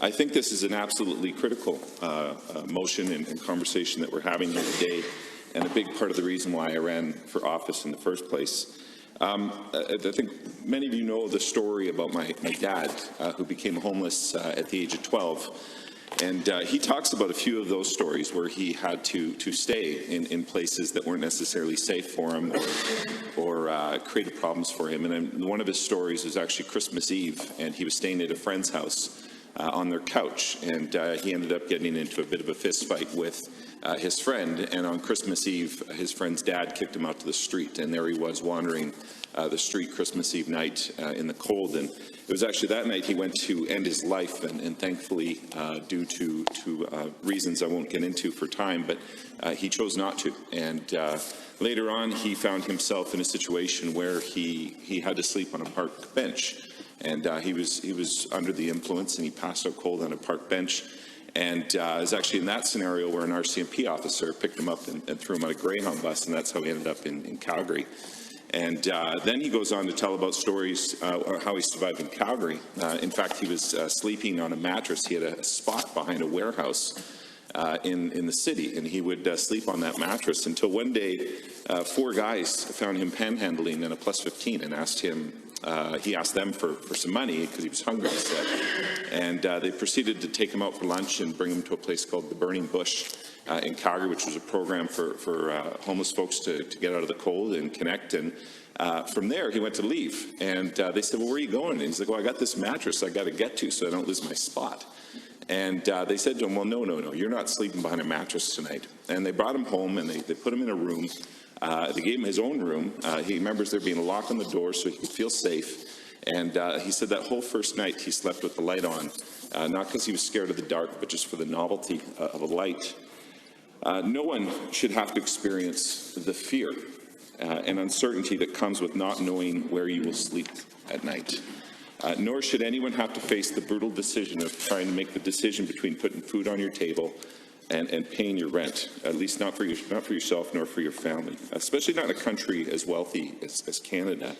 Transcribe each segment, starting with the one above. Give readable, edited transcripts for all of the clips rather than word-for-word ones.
I think this is an absolutely critical motion and conversation that we're having here today, and a big part of the reason why I ran for office in the first place. I think many of you know the story about my dad, who became homeless at the age of 12. And he talks about a few of those stories where he had to stay in places that weren't necessarily safe for him or created problems for him. And one of his stories was actually Christmas Eve, and he was staying at a friend's house on their couch, and he ended up getting into a bit of a fist fight with his friend. And on Christmas Eve, his friend's dad kicked him out to the street, and there he was wandering the street Christmas Eve night in the cold. And it was actually that night he went to end his life, and thankfully, due to reasons I won't get into for time, but he chose not to. And later on, he found himself in a situation where he had to sleep on a park bench. And he was under the influence, and he passed out cold on a park bench. And it was actually in that scenario where an RCMP officer picked him up and threw him on a Greyhound bus, and that's how he ended up in Calgary. And then he goes on to tell about stories how he survived in Calgary. In fact, he was sleeping on a mattress. He had a spot behind a warehouse in the city, and he would sleep on that mattress until one day 4 guys found him panhandling in a plus 15 and asked him. He asked them for some money because he was hungry, he said. And they proceeded to take him out for lunch and bring him to a place called the Burning Bush in Calgary, which was a program for homeless folks to get out of the cold and connect. And from there, he went to leave. And they said, well, where are you going? And he's like, well, I got this mattress I got to get to so I don't lose my spot. And they said to him, well, no, you're not sleeping behind a mattress tonight. And they brought him home, and they put him in a room. They gave him his own room. He remembers there being a lock on the door so he could feel safe. And he said that whole first night he slept with the light on, not because he was scared of the dark, but just for the novelty of a light. No one should have to experience the fear and uncertainty that comes with not knowing where you will sleep at night. Nor should anyone have to face the brutal decision of trying to make the decision between putting food on your table and paying your rent, at least not for yourself nor for your family, especially not in a country as wealthy as Canada.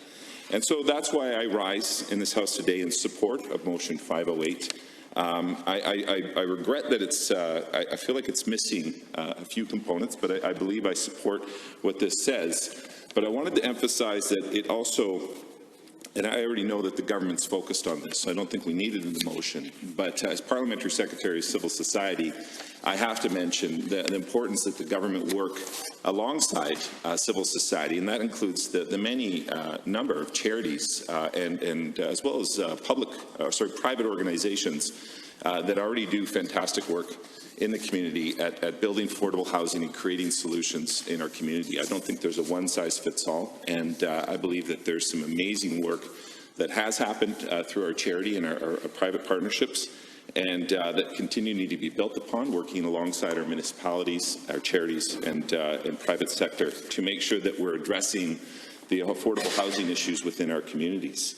And so that's why I rise in this House today in support of Motion 508. I regret that I feel like it's missing a few components, but I believe I support what this says. But I wanted to emphasize that it also, and I already know that the government's focused on this, so I don't think we need it in the motion. But as Parliamentary Secretary of Civil Society, I have to mention the importance that the government work alongside civil society, and that includes the many number of charities and as well as private organizations that already do fantastic work in the community at building affordable housing and creating solutions in our community. I don't think there's a one-size-fits-all, and I believe that there's some amazing work that has happened through our charity and our private partnerships, and that continue need to be built upon, working alongside our municipalities, our charities, and private sector to make sure that we're addressing the affordable housing issues within our communities.